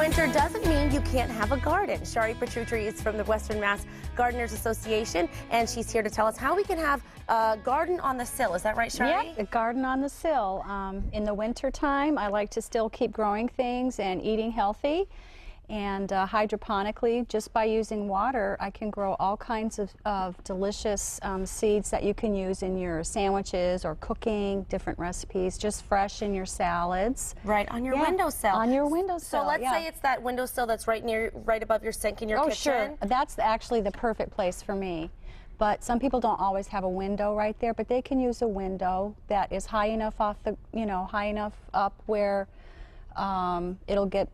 winter doesn't mean you can't have a garden. Shari Petrucci is from the Western Mass Gardeners Association, and she's here to tell us how we can have a garden on the sill. Is that right, Shari? Yeah, a garden on the sill. In the winter time, I like to still keep growing things and eating healthy. And hydroponically, just by using water, I can grow all kinds of delicious seeds that you can use in your sandwiches or cooking, different recipes, just fresh in your salads. Right, on your windowsill. On your windowsill, So let's say it's that windowsill that's right above your sink in your kitchen. Sure. That's actually the perfect place for me. But some people don't always have a window right there, but they can use a window that is high enough off the, high enough up where it'll get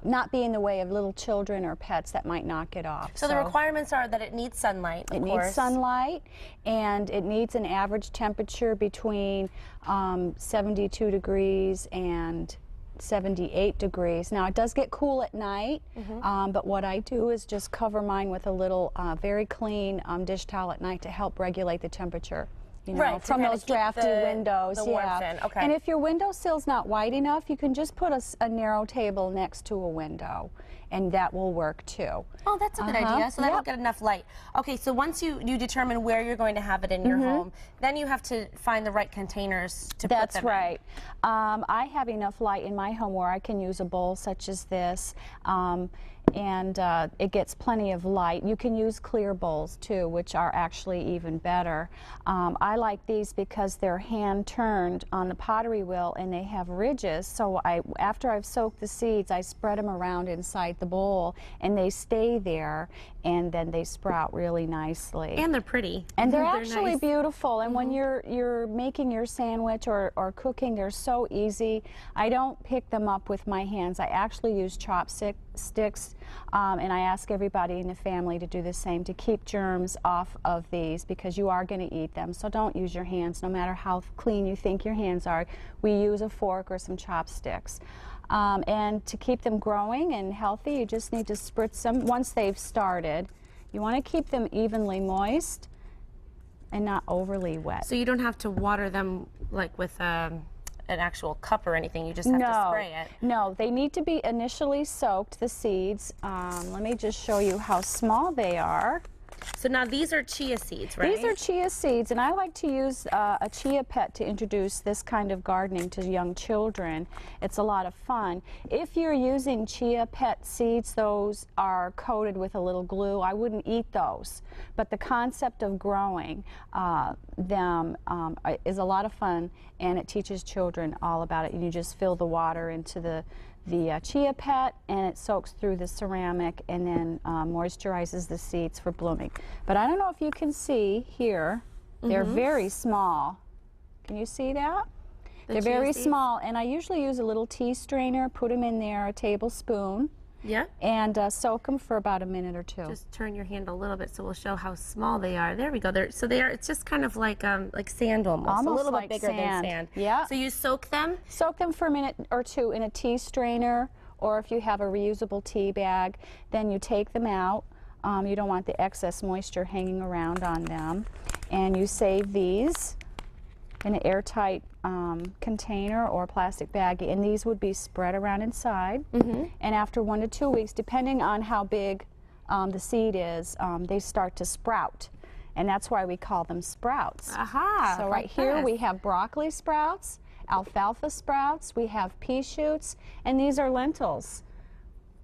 not be in the way of little children or pets that might knock it off. So the requirements are that it needs sunlight, of course. It needs sunlight, and it needs an average temperature between 72 degrees and 78 degrees. Now, it does get cool at night, but what I do is just cover mine with a little very clean dish towel at night to help regulate the temperature. From those drafty windows. The warmth in. Okay. And if your windowsill's not wide enough, you can just put a narrow table next to a window, and that will work too. Oh, that's a good idea. So that'll get enough light. Okay, so once you determine where you're going to have it in your home, then you have to find the right containers to put them in. That's right. I have enough light in my home where I can use a bowl such as this. And it gets plenty of light. You can use clear bowls too, which are actually even better. I like these because they're hand turned on the pottery wheel and they have ridges, so after I've soaked the seeds, I spread them around inside the bowl and they stay there, and then they sprout really nicely. And they're pretty. And they're actually nice. Beautiful. And when you're making your sandwich or cooking, they're so easy. I don't pick them up with my hands. I actually use chopsticks, and I ask everybody in the family to do the same, to keep germs off of these, because you are going to eat them. So don't use your hands, no matter how clean you think your hands are. We use a fork or some chopsticks. And to keep them growing and healthy, you just need to spritz them once they've started. You want to keep them evenly moist and not overly wet. So you don't have to water them like with an actual cup or anything, you just have to spray it. No, they need to be initially soaked, the seeds. Let me just show you how small they are. So now these are chia seeds, right? These are chia seeds, and I like to use a chia pet to introduce this kind of gardening to young children. It's a lot of fun. If you're using chia pet seeds, those are coated with a little glue. I wouldn't eat those. But the concept of growing them is a lot of fun, and it teaches children all about it. You just fill the water into the chia pet, and it soaks through the ceramic and then moisturizes the seeds for blooming. But I don't know if you can see here, they're very small. Can you see that? They're very small, and I usually use a little tea strainer, put them in there, a tablespoon, and soak them for about a minute or two. Just turn your hand a little bit so we'll show how small they are. There we go. It's just kind of like sand almost a little like bit bigger than sand. Yeah. So you soak them? Soak them for a minute or two in a tea strainer, or if you have a reusable tea bag, then you take them out. You don't want the excess moisture hanging around on them. And you save these in an airtight container or plastic bag, and these would be spread around inside. And after 1 to 2 weeks, depending on how big the seed is, they start to sprout, and that's why we call them sprouts. So right here we have broccoli sprouts, alfalfa sprouts, we have pea shoots, and these are lentils.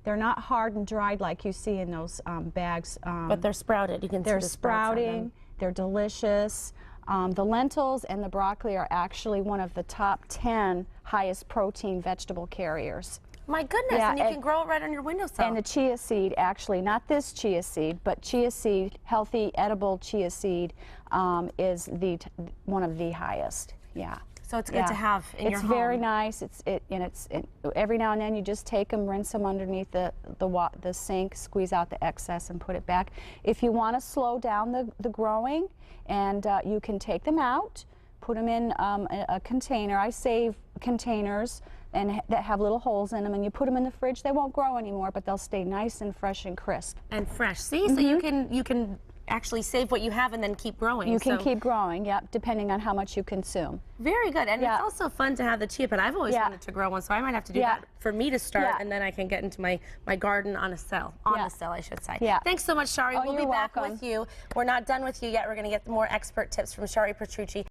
They're not hard and dried like you see in those bags. But they're sprouted. You can see they're the sprouts on them. sprouting. They're delicious. The lentils and the broccoli are actually one of the top 10 highest protein vegetable carriers. My goodness, and you can grow it right on your windowsill. And the chia seed, actually, not this chia seed, but chia seed, healthy, edible chia seed, is one of the highest. Yeah. So it's good to have in your home. It's very nice. Every now and then you just take them, rinse them underneath the sink, squeeze out the excess, and put it back. If you want to slow down the growing, and you can take them out, put them in a container. I save containers that have little holes in them, and you put them in the fridge. They won't grow anymore, but they'll stay nice and fresh and crisp. And fresh. See, so you can actually save what you have and then keep growing. You can keep growing, yep, depending on how much you consume. Very good. And it's also fun to have the chia pet. I've always wanted to grow one, so I might have to do that for me to start, and then I can get into my garden on a sill. The sill, I should say. Thanks so much, Shari. We'll be back with you. We're not done with you yet. We're going to get more expert tips from Shari Petrucci.